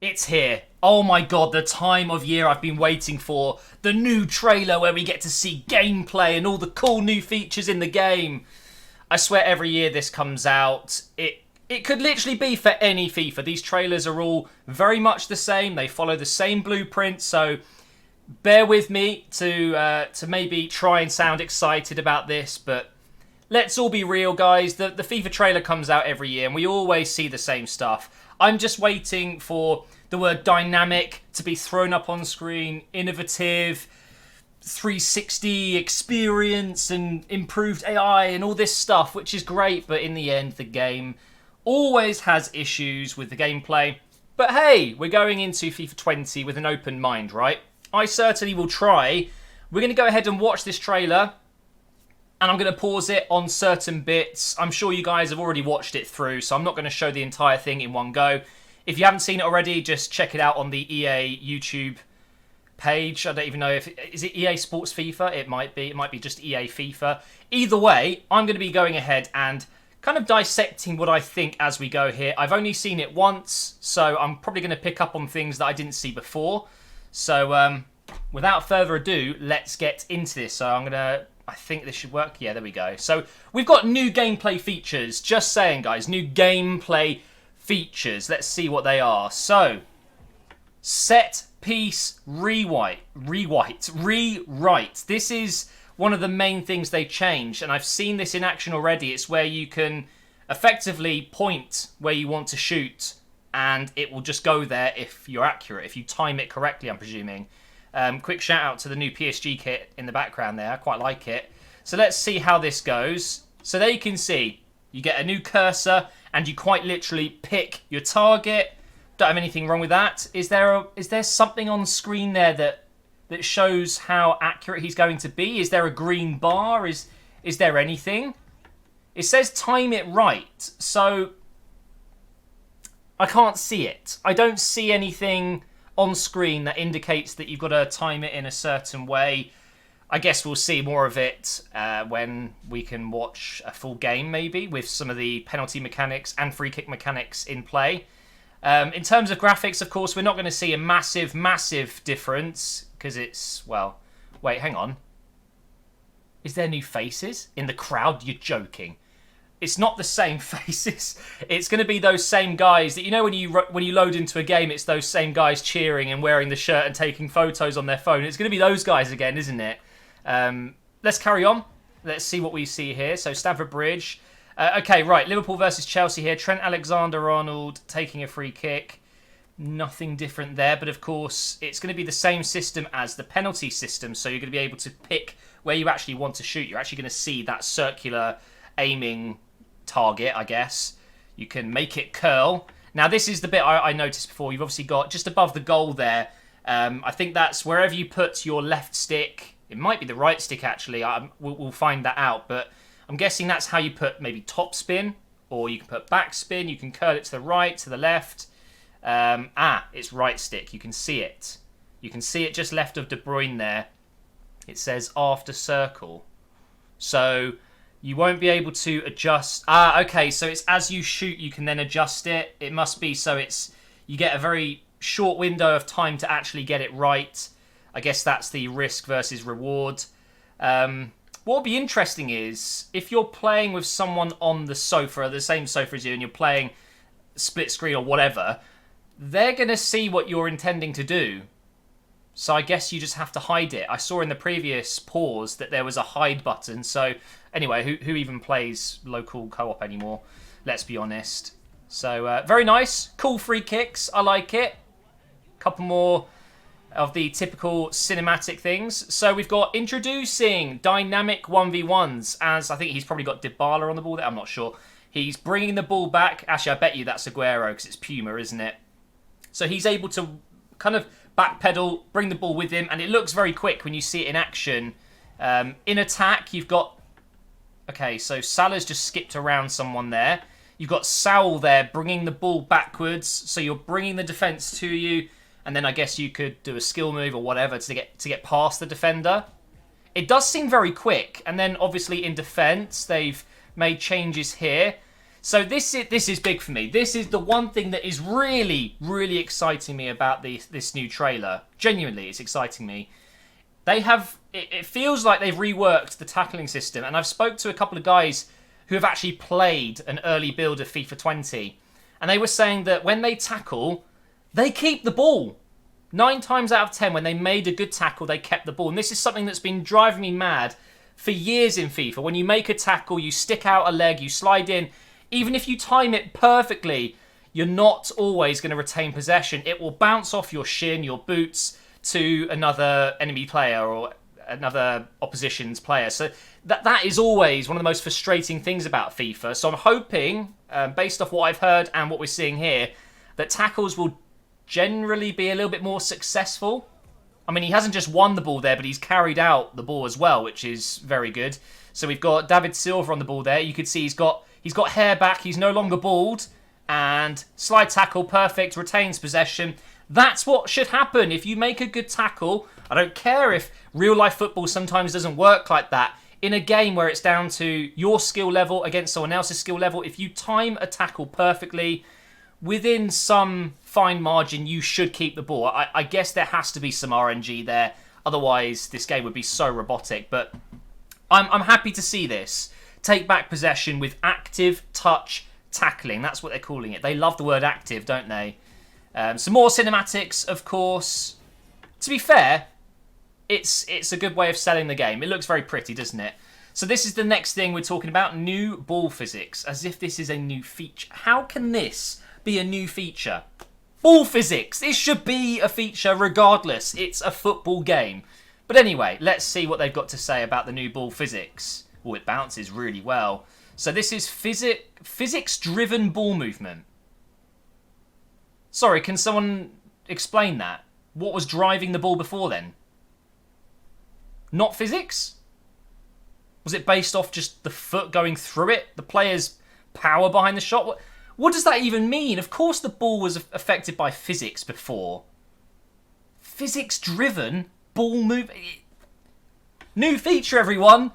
It's here. Oh my god, the time of year I've been waiting for. The new trailer where we get to see gameplay and all the cool new features in the game. I swear every year this comes out, it could literally be for any FIFA. These trailers are all very much the same. They follow the same blueprint, so bear with me to maybe try and sound excited about this, but let's all be real, guys. The FIFA trailer comes out every year, and we always see the same stuff. I'm just waiting for the word dynamic to be thrown up on screen, innovative, 360 experience, and improved AI, and all this stuff, which is great, but in the end, the game always has issues with the gameplay. But hey, we're going into FIFA 20 with an open mind, right? I certainly will try. We're going to go ahead and watch this trailer, and I'm going to pause it on certain bits. I'm sure you guys have already watched it through, so I'm not going to show the entire thing in one go. If you haven't seen it already, just check it out on the EA YouTube page. I don't even know if... Is it EA Sports FIFA? It might be. It might be just EA FIFA. Either way, I'm going to be going ahead and kind of dissecting what I think as we go here. I've only seen it once, so I'm probably going to pick up on things that I didn't see before. So, without further ado, let's get into this. So I'm going to... I think this should work. Yeah, there we go. So we've got new gameplay features. Just saying, guys, new gameplay features. Let's see what they are. So, set piece rewrite. This is one of the main things they changed, and I've seen this in action already. It's where you can effectively point where you want to shoot, and it will just go there if you're accurate, if you time it correctly, I'm presuming. Quick shout out to the new PSG kit in the background there. I quite like it. So let's see how this goes. So there you can see, you get a new cursor and you quite literally pick your target. Don't have anything wrong with that. Is there something on screen there that shows how accurate he's going to be? Is there a green bar? Is there anything? It says time it right. So I can't see it. I don't see anything on screen that indicates that you've got to time it in a certain way. I guess we'll see more of it when we can watch a full game, maybe, with some of the penalty mechanics and free kick mechanics in play. In terms of graphics, of course, we're not going to see a massive difference, because it's, well, wait, hang on. Is there new faces in the crowd? You're joking. It's not the same faces. It's going to be those same guys that, you know, when you load into a game, it's those same guys cheering and wearing the shirt and taking photos on their phone. It's going to be those guys again, isn't it? Let's carry on. Let's see what we see here. So Stamford Bridge. Okay, right. Liverpool versus Chelsea here. Trent Alexander-Arnold taking a free kick. Nothing different there. But of course, it's going to be the same system as the penalty system. So you're going to be able to pick where you actually want to shoot. You're actually going to see that circular aiming target, I guess. You can make it curl. Now, this is the bit I noticed before. You've obviously got just above the goal there. I think that's wherever you put your left stick. It might be the right stick, actually. We'll find that out. But I'm guessing that's how you put maybe top spin, or you can put back spin. You can curl it to the right, to the left. It's right stick. You can see it. You can see it just left of De Bruyne there. It says after circle. So you won't be able to adjust. Okay, so it's as you shoot, you can then adjust it. It must be so you get a very short window of time to actually get it right. I guess that's the risk versus reward. What would be interesting is if you're playing with someone on the sofa, the same sofa as you, and you're playing split screen or whatever, they're going to see what you're intending to do. So I guess you just have to hide it. I saw in the previous pause that there was a hide button. So anyway, who even plays local co-op anymore? Let's be honest. So very nice. Cool free kicks. I like it. Couple more of the typical cinematic things. So we've got introducing dynamic 1v1s, as I think he's probably got Dybala on the ball there. I'm not sure. He's bringing the ball back. Actually, I bet you that's Aguero because it's Puma, isn't it? So he's able to kind of backpedal, bring the ball with him, and it looks very quick when you see it in action. In attack, you've got... Okay, so Salah's just skipped around someone there. You've got Saul there bringing the ball backwards, so you're bringing the defence to you, and then I guess you could do a skill move or whatever to get past the defender. It does seem very quick, and then obviously in defence, they've made changes here. So this is big for me. This is the one thing that is really, really exciting me about this new trailer. Genuinely, it's exciting me. It feels like they've reworked the tackling system, and I've spoke to a couple of guys who have actually played an early build of FIFA 20, and they were saying that when they tackle, they keep the ball. 9 times out of 10, when they made a good tackle, they kept the ball. And this is something that's been driving me mad for years in FIFA. When you make a tackle, you stick out a leg, you slide in. Even if you time it perfectly, you're not always going to retain possession. It will bounce off your shin, your boots, to another enemy player or another opposition's player. So that is always one of the most frustrating things about FIFA. So I'm hoping, based off what I've heard and what we're seeing here, that tackles will generally be a little bit more successful. I mean, he hasn't just won the ball there, but he's carried out the ball as well, which is very good. So we've got David Silva on the ball there. You could see he's got hair back. He's no longer bald. And slide tackle, perfect, retains possession. That's what should happen. If you make a good tackle, I don't care if real-life football sometimes doesn't work like that. In a game where it's down to your skill level against someone else's skill level, if you time a tackle perfectly, within some fine margin, you should keep the ball. I guess there has to be some RNG there. Otherwise, this game would be so robotic. But I'm happy to see this. Take back possession with active touch tackling. That's what they're calling it. They love the word active, don't they? Some more cinematics, of course. To be fair, it's a good way of selling the game. It looks very pretty, doesn't it? So this is the next thing we're talking about. New ball physics. As if this is a new feature. How can this be a new feature? Ball physics. This should be a feature regardless. It's a football game. But anyway, let's see what they've got to say about the new ball physics. Oh, it bounces really well. So this is physics-driven ball movement. Sorry, can someone explain that? What was driving the ball before then? Not physics? Was it based off just the foot going through it? The player's power behind the shot? What does that even mean? Of course the ball was affected by physics before. Physics-driven ball move. New feature, everyone.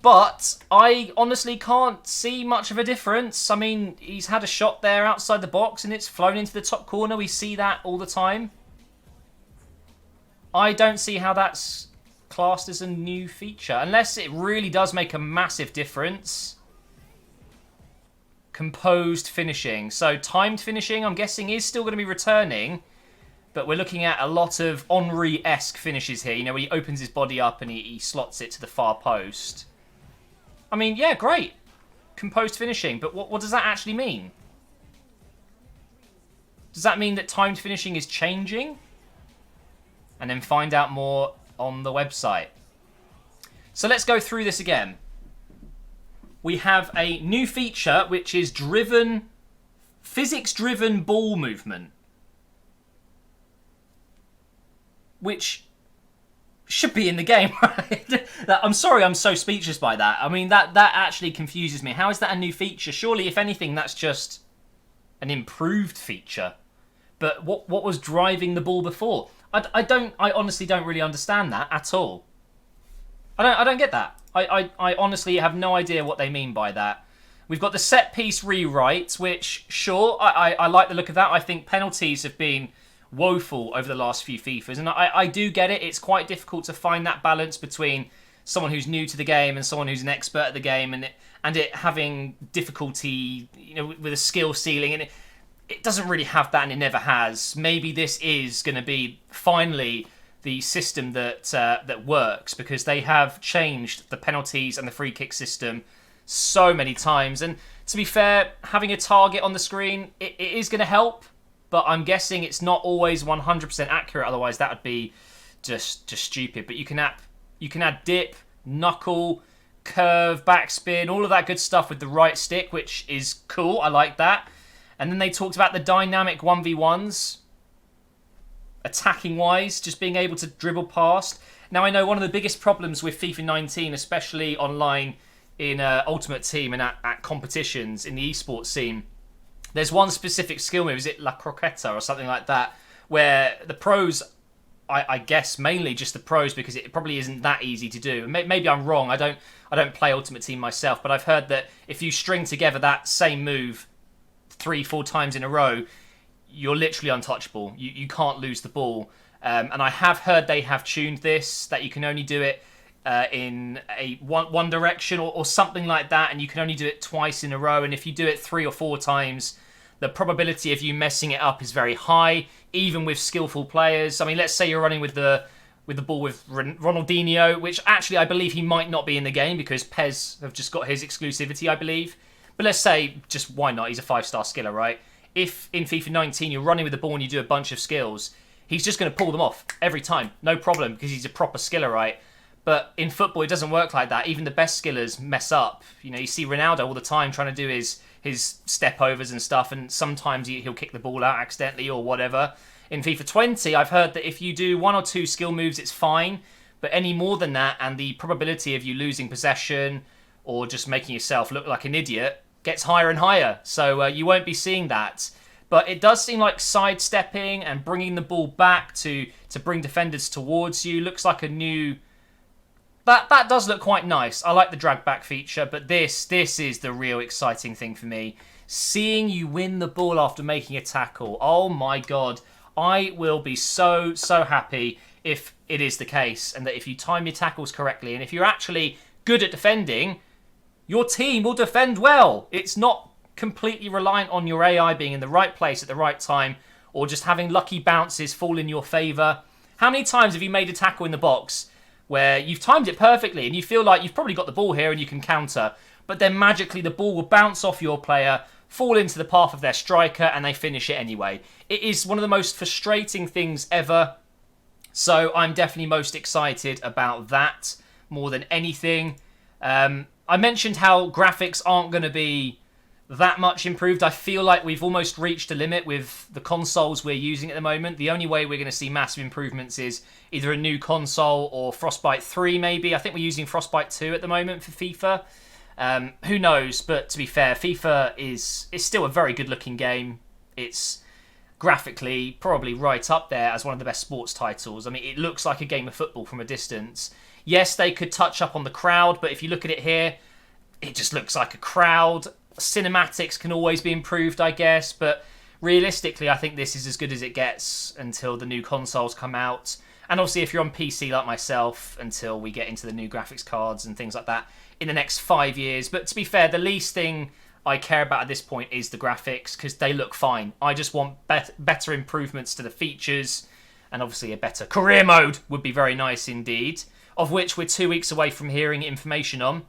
But I honestly can't see much of a difference. I mean, he's had a shot there outside the box and it's flown into the top corner. We see that all the time. I don't see how that's classed as a new feature. Unless it really does make a massive difference. Composed finishing. So timed finishing, I'm guessing, is still going to be returning. But we're looking at a lot of Henry-esque finishes here. You know, where he opens his body up and he slots it to the far post. I mean, yeah, great. Composed finishing. But what does that actually mean? Does that mean that timed finishing is changing? And then find out more on the website. So let's go through this again. We have a new feature which is physics-driven ball movement. Which should be in the game, right? I'm sorry I'm so speechless by that. I mean, that actually confuses me. How is that a new feature? Surely, if anything, that's just an improved feature. But what was driving the ball before? I honestly don't really understand that at all. I don't get that. I honestly have no idea what they mean by that. We've got the set piece rewrite, which, sure, I like the look of that. I think penalties have been woeful over the last few FIFAs, and I do get it. It's quite difficult to find that balance between someone who's new to the game and someone who's an expert at the game, and it having difficulty, you know, with a skill ceiling, and it doesn't really have that, and it never has. Maybe this is going to be finally the system that works, because they have changed the penalties and the free kick system so many times. And to be fair, having a target on the screen, it is going to help. But I'm guessing it's not always 100% accurate. Otherwise, that would be just stupid. But you can add dip, knuckle, curve, backspin, all of that good stuff with the right stick, which is cool. I like that. And then they talked about the dynamic 1v1s, attacking-wise, just being able to dribble past. Now, I know one of the biggest problems with FIFA 19, especially online in Ultimate Team and at competitions in the esports scene, there's one specific skill move, is it La Croqueta or something like that, where the pros I guess mainly just the pros, because it probably isn't that easy to do. Maybe I'm wrong. I don't play Ultimate Team myself, but I've heard that if you string together that same move 3-4 times in a row, you're literally untouchable. You can't lose the ball. And I have heard they have tuned this, that you can only do it in a one direction or something like that, and you can only do it twice in a row. And if you do it 3 or 4 times, the probability of you messing it up is very high, even with skillful players. I mean, let's say you're running with the ball with Ronaldinho, which actually I believe he might not be in the game because Pez have just got his exclusivity, I believe. But let's say, just why not? He's a 5-star skiller, right? If in FIFA 19 you're running with the ball and you do a bunch of skills, he's just going to pull them off every time. No problem, because he's a proper skiller, right? But in football, it doesn't work like that. Even the best skillers mess up. You know, you see Ronaldo all the time trying to do his step overs and stuff, and sometimes he'll kick the ball out accidentally or whatever. In FIFA 20, I've heard that if you do 1 or 2 skill moves, it's fine. But any more than that, and the probability of you losing possession or just making yourself look like an idiot gets higher and higher. So you won't be seeing that. But it does seem like sidestepping and bringing the ball back to bring defenders towards you looks like a new... That does look quite nice. I like the drag back feature, but this is the real exciting thing for me. Seeing you win the ball after making a tackle. Oh my god. I will be so happy if it is the case, and that if you time your tackles correctly, and if you're actually good at defending, your team will defend well. It's not completely reliant on your AI being in the right place at the right time, or just having lucky bounces fall in your favour. How many times have you made a tackle in the box where you've timed it perfectly and you feel like you've probably got the ball here and you can counter, but then magically the ball will bounce off your player, fall into the path of their striker, and they finish it anyway? It is one of the most frustrating things ever. So I'm definitely most excited about that more than anything. I mentioned how graphics aren't going to be that much improved. I feel like we've almost reached a limit with the consoles we're using at the moment. The only way we're going to see massive improvements is either a new console or Frostbite 3 maybe. I think we're using Frostbite 2 at the moment for FIFA. Who knows? But to be fair, FIFA is still a very good looking game. It's graphically probably right up there as one of the best sports titles. I mean, it looks like a game of football from a distance. Yes, they could touch up on the crowd, but if you look at it here, it just looks like a crowd. Cinematics can always be improved, I guess, but realistically, I think this is as good as it gets until the new consoles come out. And obviously, if you're on PC like myself, until we get into the new graphics cards and things like that in the next 5 years. But to be fair, the least thing I care about at this point is the graphics, because they look fine. I just want better improvements to the features, and obviously a better career mode would be very nice indeed, of which we're 2 weeks away from hearing information on.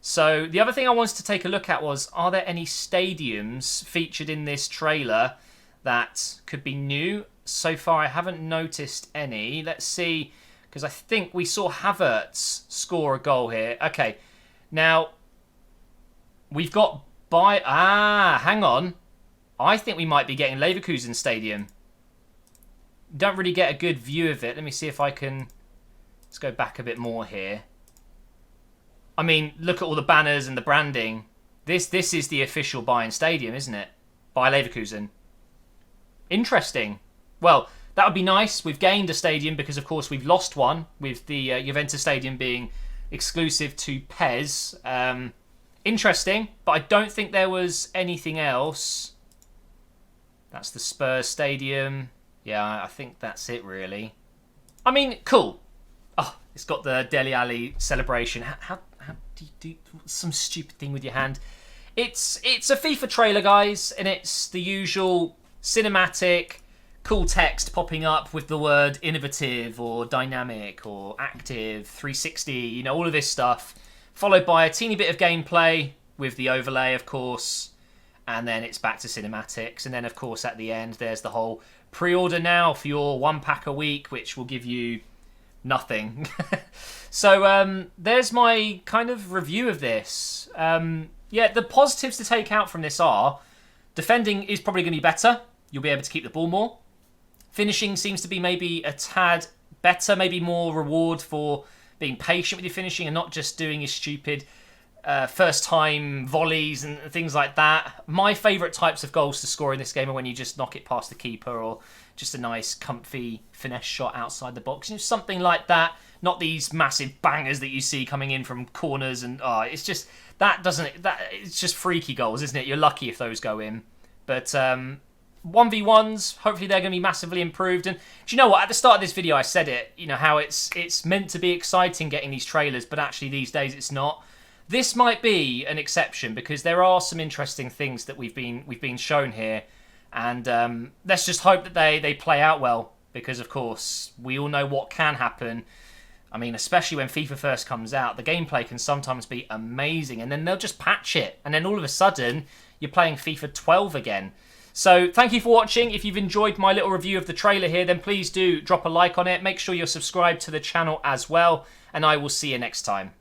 So the other thing I wanted to take a look at was, are there any stadiums featured in this trailer that could be new? So far I haven't noticed any. Let's see, because I think we saw Havertz score a goal here. Okay, now we've got hang on. I think we might be getting Leverkusen Stadium. Don't really get a good view of it. Let me see if I can... Let's go back a bit more here. I mean, look at all the banners and the branding. This is the official Bayern Stadium, isn't it? Bayer Leverkusen. Interesting. Well, that would be nice. We've gained a stadium because, of course, we've lost one, with the Juventus Stadium being exclusive to PES. Interesting, but I don't think there was anything else. That's the Spurs Stadium. Yeah, I think that's it, really. I mean, cool. Oh, it's got the Dele Alli celebration. How do you do some stupid thing with your hand? It's a FIFA trailer, guys, and it's the usual cinematic, cool text popping up with the word innovative or dynamic or active, 360, you know, all of this stuff, followed by a teeny bit of gameplay with the overlay, of course, and then it's back to cinematics, and then, of course, at the end, there's the whole pre-order now for your 1 pack a week, which will give you nothing. So there's my kind of review of this. Yeah, the positives to take out from this are defending is probably going to be better. You'll be able to keep the ball more. Finishing seems to be maybe a tad better, maybe more reward for being patient with your finishing and not just doing your stupid first time volleys and things like that. My favourite types of goals to score in this game are when you just knock it past the keeper, or just a nice comfy finesse shot outside the box. Something like that. Not these massive bangers that you see coming in from corners, and it's just it's just freaky goals, isn't it? You're lucky if those go in. But 1v1s, hopefully they're going to be massively improved. And do you know what? At the start of this video, I said it. How it's meant to be exciting getting these trailers, but actually these days it's not. This might be an exception because there are some interesting things that we've been shown here, and let's just hope that they play out well, because of course we all know what can happen. I mean, especially when FIFA first comes out, the gameplay can sometimes be amazing, and then they'll just patch it, and then all of a sudden you're playing FIFA 12 again. So thank you for watching. If you've enjoyed my little review of the trailer here, then please do drop a like on it. Make sure you're subscribed to the channel as well, and I will see you next time.